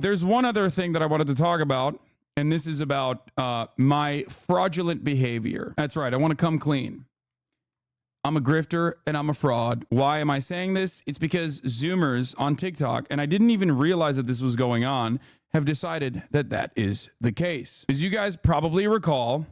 There's one other thing that I wanted to talk about, and this is about my fraudulent behavior. That's right. I want to come clean. I'm a grifter and I'm a fraud. Why am I saying this? It's because Zoomers on TikTok, and I didn't even realize that this was going on, have decided that that is the case. As you guys probably recall,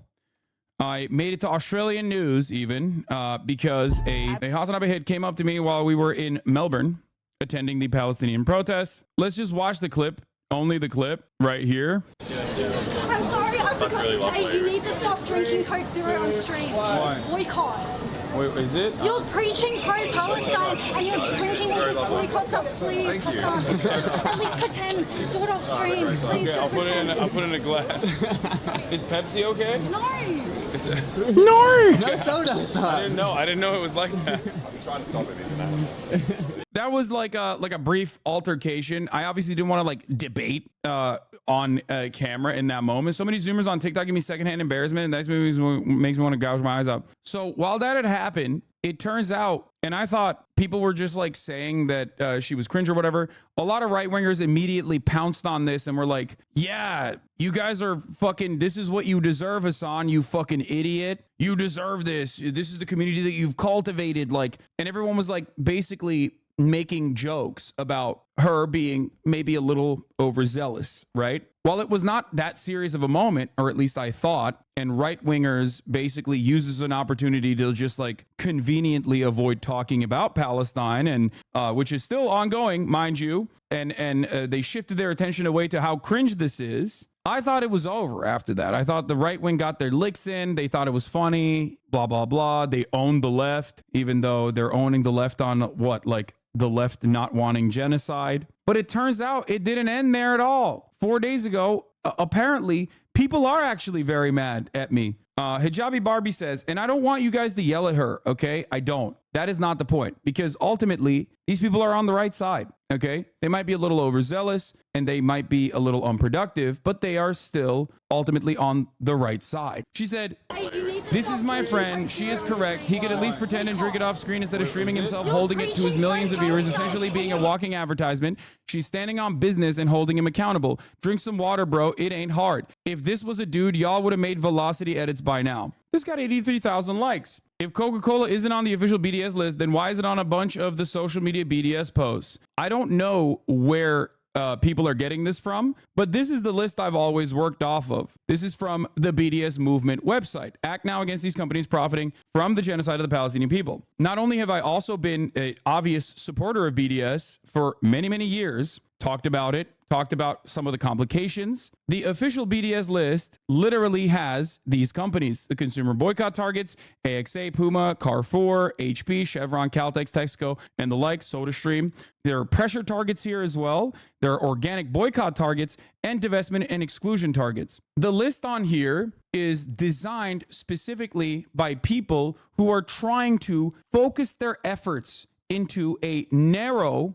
I made it to Australian news even because a HasanAbi hit came up to me while we were in Melbourne attending the Palestinian protests. Let's just watch the clip, only the clip right here. I'm sorry, I forgot to say you need to stop drinking Coke Zero on stream. Why? It's boycott. Wait, is it? You're preaching pro-Palestine and you're drinking all this boycott stuff. Please, Hassan, at least pretend. Do it off stream. Please, Okay, I'll put it in a glass. Is Pepsi okay? No. No soda. I didn't know it was like that. I'm trying to stop it. He's an animal. That was like a brief altercation. I obviously didn't want to like debate on camera in that moment. So many Zoomers on TikTok give me secondhand embarrassment, and that makes me want to gouge my eyes out. So while that had happened, it turns out, and I thought people were just like saying that she was cringe or whatever. A lot of right wingers immediately pounced on this and were like, "Yeah, you guys are fucking. This is what you deserve, Hassan. You fucking idiot. You deserve this. This is the community that you've cultivated." Like, and everyone was like basically making jokes about her being maybe a little overzealous, right? While it was not that serious of a moment, or at least I thought, and right-wingers basically uses an opportunity to just like conveniently avoid talking about Palestine, and which is still ongoing, mind you, and they shifted their attention away to how cringe this is. I thought it was over after that. I thought the right wing got their licks in. They thought it was funny, blah, blah, blah. They owned the left, even though they're owning the left on what, like the left not wanting genocide. But it turns out it didn't end there at all. 4 days ago, apparently, people are actually very mad at me. Hijabi Barbie says, and I don't want you guys to yell at her, okay? I don't. That is not the point, because ultimately, these people are on the right side, okay? They might be a little overzealous and they might be a little unproductive, but they are still ultimately on the right side. She said, "This is my friend. She is correct. He could at least pretend and drink it off screen instead of streaming himself, holding it to his millions of viewers, essentially being a walking advertisement. She's standing on business and holding him accountable. Drink some water, bro. It ain't hard. If this was a dude, y'all would have made velocity edits by now." This got 83,000 likes. If Coca-Cola isn't on the official BDS list, then why is it on a bunch of the social media BDS posts? I don't know where people are getting this from, but this is the list I've always worked off of. This is from the BDS movement website. Act now against these companies profiting from the genocide of the Palestinian people. Not only have I also been an obvious supporter of BDS for many, many years, talked about it, talked about some of the complications. The official BDS list literally has these companies: the consumer boycott targets, AXA, Puma, Carrefour, HP, Chevron, Caltex, Texaco, and the like, SodaStream. There are pressure targets here as well. There are organic boycott targets and divestment and exclusion targets. The list on here is designed specifically by people who are trying to focus their efforts into a narrow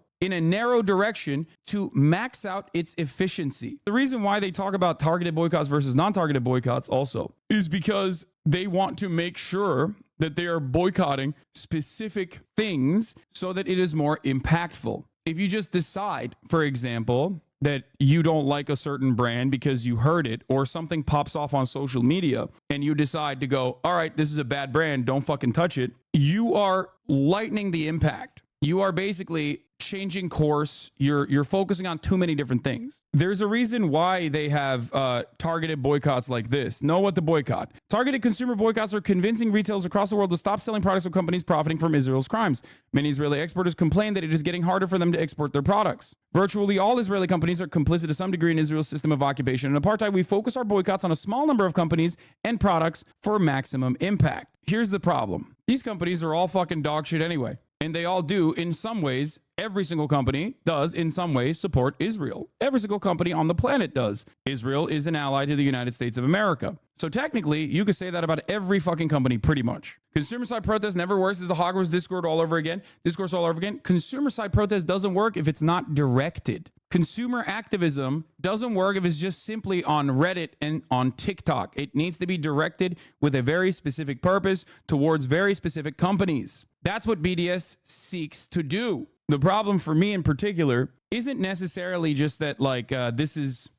direction to max out its efficiency. The reason why they talk about targeted boycotts versus non-targeted boycotts also is because they want to make sure that they are boycotting specific things so that it is more impactful. If you just decide, for example, that you don't like a certain brand because you heard it or something pops off on social media and you decide to go, all right, this is a bad brand, don't fucking touch it, you are lightening the impact. You are basically changing course. You're focusing on too many different things. There's a reason why they have targeted boycotts like this. Know what to boycott. Targeted consumer boycotts are convincing retailers across the world to stop selling products of companies profiting from Israel's crimes. Many Israeli exporters complain that it is getting harder for them to export their products. Virtually all Israeli companies are complicit to some degree in Israel's system of occupation and apartheid. We focus our boycotts on a small number of companies and products for maximum impact. Here's the problem. These companies are all fucking dog shit anyway. And they all do, in some ways, every single company does, in some ways, support Israel. Every single company on the planet does. Israel is an ally to the United States of America. So technically, you could say that about every fucking company, pretty much. Consumer side protest never works. This is a Hogwarts discourse all over again. Consumer side protest doesn't work if it's not directed. Consumer activism doesn't work if it's just simply on Reddit and on TikTok. It needs to be directed with a very specific purpose towards very specific companies. That's what BDS seeks to do. The problem for me in particular isn't necessarily just that like this is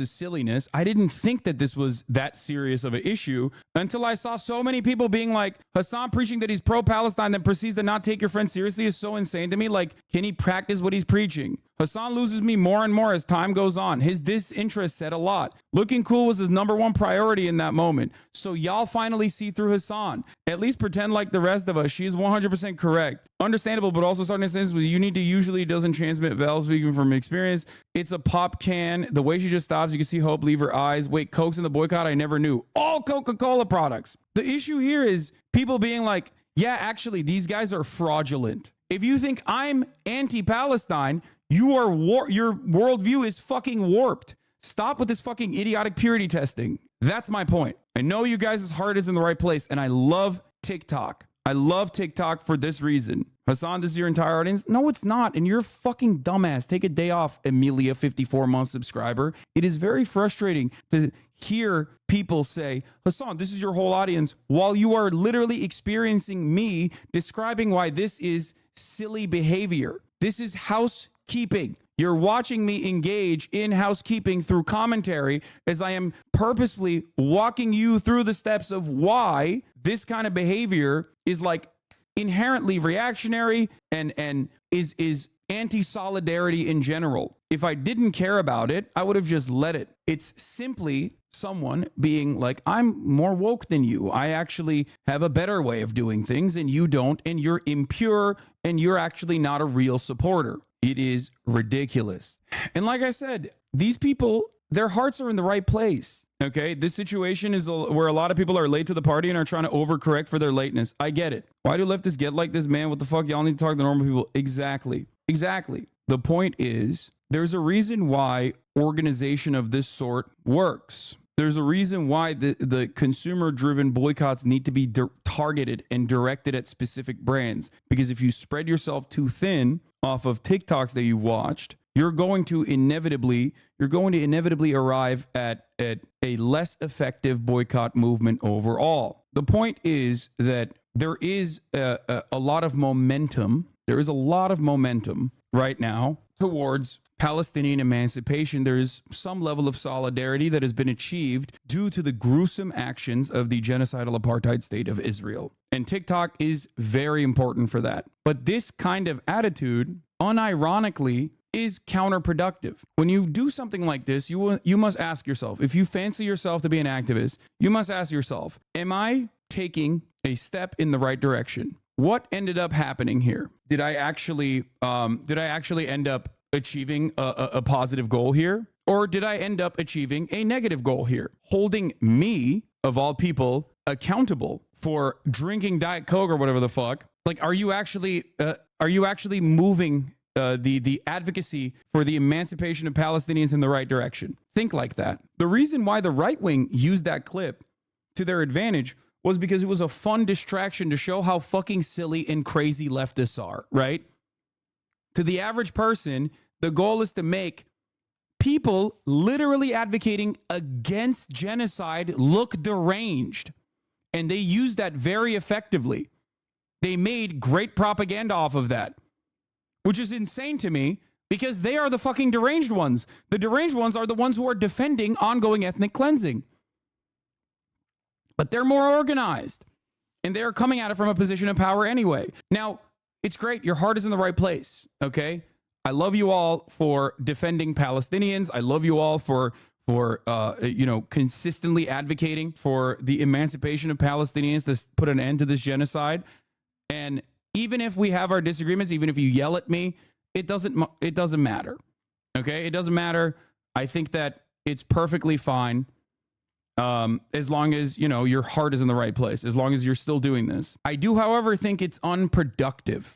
silliness. I didn't think that this was that serious of an issue until I saw so many people being like, Hasan preaching that he's pro-Palestine, then proceeds to not take your friend seriously is so insane to me. Like, can he practice what he's preaching? Hasan loses me more and more as time goes on. His disinterest said a lot. Looking cool was his #1 priority in that moment. So y'all finally see through Hasan. At least pretend like the rest of us. She is 100% correct. Understandable, but also starting to sense with you need to usually doesn't transmit valve, speaking from experience. It's a pop can. The way she just stops, you can see hope leave her eyes. Wait, Coke's in the boycott? I never knew. All Coca-Cola products. The issue here is people being like, yeah, actually, these guys are fraudulent. If you think I'm anti-Palestine, your worldview is fucking warped. Stop with this fucking idiotic purity testing. That's my point. I know you guys' heart is in the right place, and I love TikTok. I love TikTok for this reason. Hasan, this is your entire audience? No, it's not. And you're a fucking dumbass. Take a day off, Amelia, 54-month subscriber. It is very frustrating to hear people say, Hasan, this is your whole audience, while you are literally experiencing me describing why this is silly behavior. This is housekeeping. You're watching me engage in housekeeping through commentary as I am purposefully walking you through the steps of why this kind of behavior is like inherently reactionary and is anti-solidarity in general. If I didn't care about it, I would have just let it. It's simply someone being like, I'm more woke than you. I actually have a better way of doing things and you don't, and you're impure and you're actually not a real supporter. It is ridiculous. And like I said, these people, their hearts are in the right place. Okay, this situation is where a lot of people are late to the party and are trying to overcorrect for their lateness. I get it. Why do leftists get like this, man? What the fuck? Y'all need to talk to normal people. Exactly. The point is, there's a reason why organization of this sort works. There's a reason why the consumer-driven boycotts need to be targeted and directed at specific brands. Because if you spread yourself too thin off of TikToks that you watched, you're going to inevitably arrive at a less effective boycott movement overall. The point is that there is a lot of momentum. There is a lot of momentum right now towards Palestinian emancipation. There is some level of solidarity that has been achieved due to the gruesome actions of the genocidal apartheid state of Israel. And TikTok is very important for that. But this kind of attitude, unironically, is counterproductive. When you do something like this, you must ask yourself, if you fancy yourself to be an activist, you must ask yourself, am I taking a step in the right direction? What ended up happening here? Did I actually end up achieving a positive goal here? Or did I end up achieving a negative goal here? Holding me, of all people, accountable for drinking Diet Coke or whatever the fuck? Like, are you actually moving the advocacy for the emancipation of Palestinians in the right direction? Think like that. The reason why the right wing used that clip to their advantage was because it was a fun distraction to show how fucking silly and crazy leftists are, right? To the average person, the goal is to make people literally advocating against genocide look deranged. And they used that very effectively. They made great propaganda off of that, which is insane to me because they are the fucking deranged ones. The deranged ones are the ones who are defending ongoing ethnic cleansing. But they're more organized and they're coming at it from a position of power anyway. Now, it's great. Your heart is in the right place. Okay. I love you all for defending Palestinians. I love you all for consistently advocating for the emancipation of Palestinians to put an end to this genocide. And even if we have our disagreements, even if you yell at me, it doesn't matter. Okay. It doesn't matter. I think that it's perfectly fine. As long as, your heart is in the right place, as long as you're still doing this. I do, however, think it's unproductive.